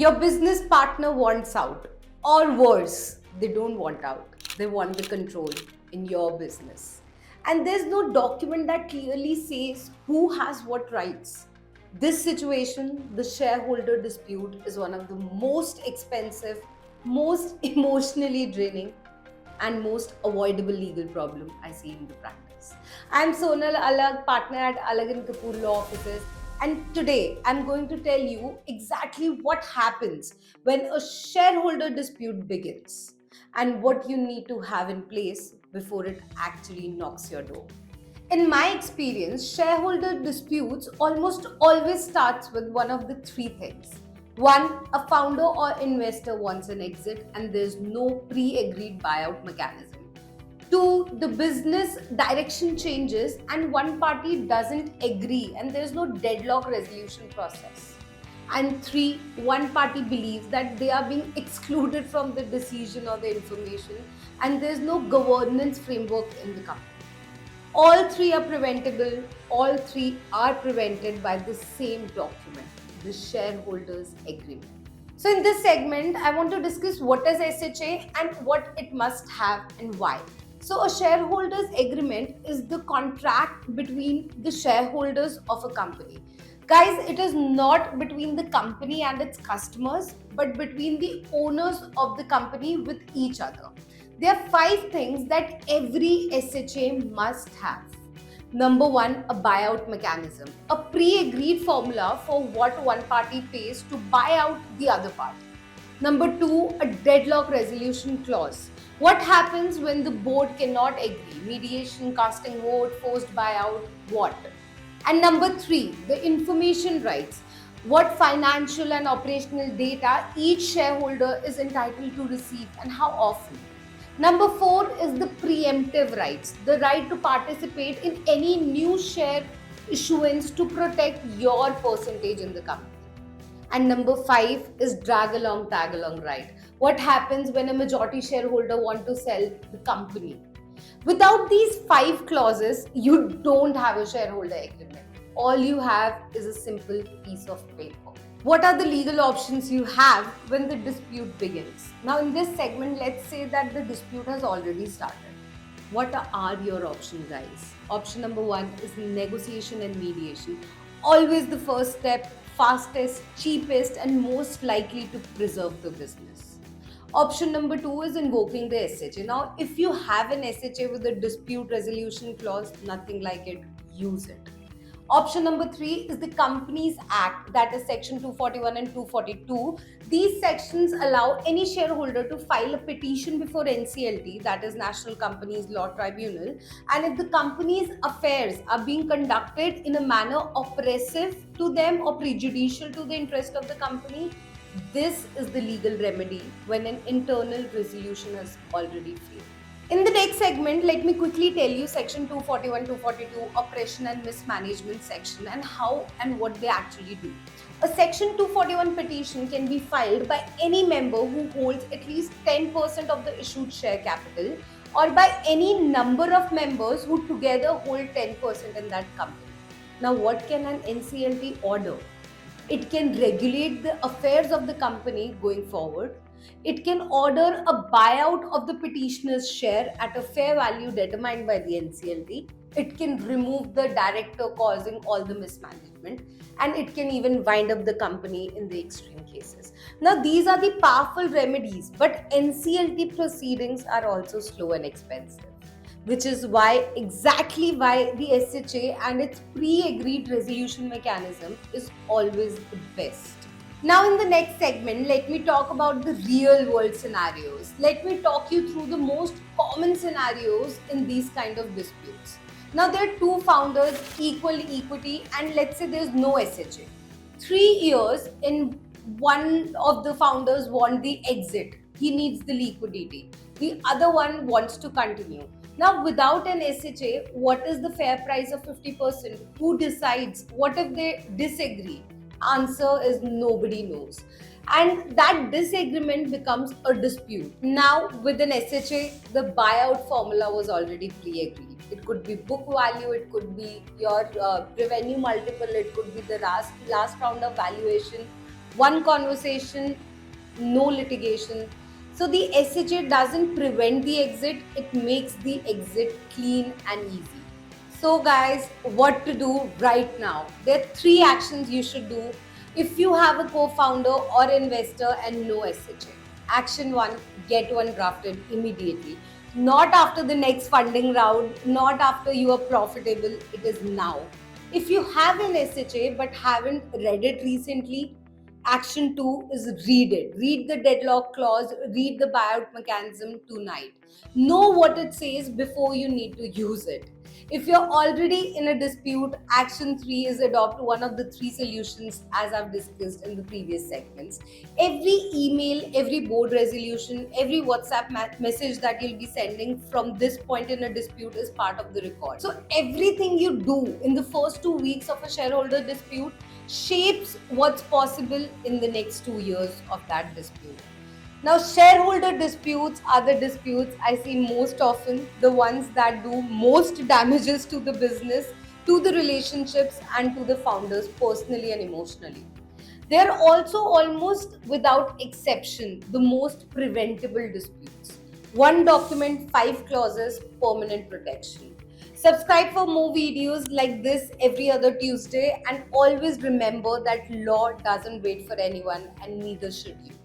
Your business partner wants out, or worse, they don't want out. They want the control in your business. And there's no document that clearly says who has what rights. This situation, the shareholder dispute, is one of the most expensive, most emotionally draining, and most avoidable legal problem I see in the practice. I'm Sonal Alag, partner at Alag and Kapoor Law Offices, and today I'm going to tell you exactly what happens when a shareholder dispute begins and what you need to have in place before it actually knocks your door. In my experience, shareholder disputes almost always starts with one of the three things. One, a founder or investor wants an exit and there's no pre-agreed buyout mechanism. Two, the business direction changes and one party doesn't agree and there's no deadlock resolution process. And three, one party believes that they are being excluded from the decision or the information and there's no governance framework in the company. All three are preventable, all three are prevented by the same document, the shareholders' agreement. So, in this segment, I want to discuss what is SHA and what it must have and why. So, a shareholders' agreement is the contract between the shareholders of a company. Guys, it is not between the company and its customers, but between the owners of the company with each other. There are five things that every SHA must have. Number one, a buyout mechanism, a pre agreed formula for what one party pays to buy out the other party. Number two, a deadlock resolution clause. What happens when the board cannot agree? Mediation, casting vote, forced buyout, what? And number three, the information rights. What financial and operational data each shareholder is entitled to receive and how often. Number four is the preemptive rights, the right to participate in any new share issuance to protect your percentage in the company. And number five is drag along, tag along right. What happens when a majority shareholder want to sell the company? Without these five clauses, you don't have a shareholder agreement. All you have is a simple piece of paper. What are the legal options you have when the dispute begins? Now, in this segment, let's say that the dispute has already started. What are your options, guys? Option number one is negotiation and mediation. Always the first step, fastest, cheapest, and most likely to preserve the business. Option number two is invoking the SHA. Now, if you have an SHA with a dispute resolution clause, nothing like it, use it. Option number three is the Companies Act, that is Section 241 and 242. These sections allow any shareholder to file a petition before NCLT, that is National Companies Law Tribunal, and if the company's affairs are being conducted in a manner oppressive to them or prejudicial to the interest of the company, this is the legal remedy when an internal resolution has already failed. In the next segment, let me quickly tell you Section 241, 242, Oppression and Mismanagement section and how and what they actually do. A Section 241 petition can be filed by any member who holds at least 10% of the issued share capital or by any number of members who together hold 10% in that company. Now, what can an NCLT order? It can regulate the affairs of the company going forward. It can order a buyout of the petitioner's share at a fair value determined by the NCLT. It can remove the director causing all the mismanagement, and it can even wind up the company in the extreme cases. Now, these are the powerful remedies, but NCLT proceedings are also slow and expensive, which is exactly why the SHA and its pre-agreed resolution mechanism is always the best. Now, in the next segment, let me talk about the real world scenarios. Let me talk you through the most common scenarios in these kind of disputes. Now, there are two founders, equal equity, and let's say there's no SHA. 3 years in, one of the founders want the exit. He needs the liquidity. The other one wants to continue. Now, without an SHA, what is the fair price of 50%? Who decides? What if they disagree? Answer is nobody knows. And that disagreement becomes a dispute. Now, with an SHA, the buyout formula was already pre agreed. It could be book value, it could be your revenue multiple, it could be the last round of valuation. One conversation, no litigation. So the SHA doesn't prevent the exit, it makes the exit clean and easy. So, guys, what to do right now? There are three actions you should do if you have a co founder or investor and no SHA. Action one, get one drafted immediately. Not after the next funding round, not after you are profitable, it is now. If you have an SHA but haven't read it recently, action two is read it. Read the deadlock clause, read the buyout mechanism tonight. Know what it says before you need to use it. If you're already in a dispute, action 3 is adopt one of the three solutions as I've discussed in the previous segments. Every email, every board resolution, every WhatsApp message that you'll be sending from this point in a dispute is part of the record. So everything you do in the first 2 weeks of a shareholder dispute shapes what's possible in the next 2 years of that dispute. Now, shareholder disputes are the disputes I see most often, the ones that do most damages to the business, to the relationships, and to the founders personally and emotionally. They are also almost without exception the most preventable disputes. One document, five clauses, permanent protection. Subscribe for more videos like this every other Tuesday, and always remember that law doesn't wait for anyone, and neither should you.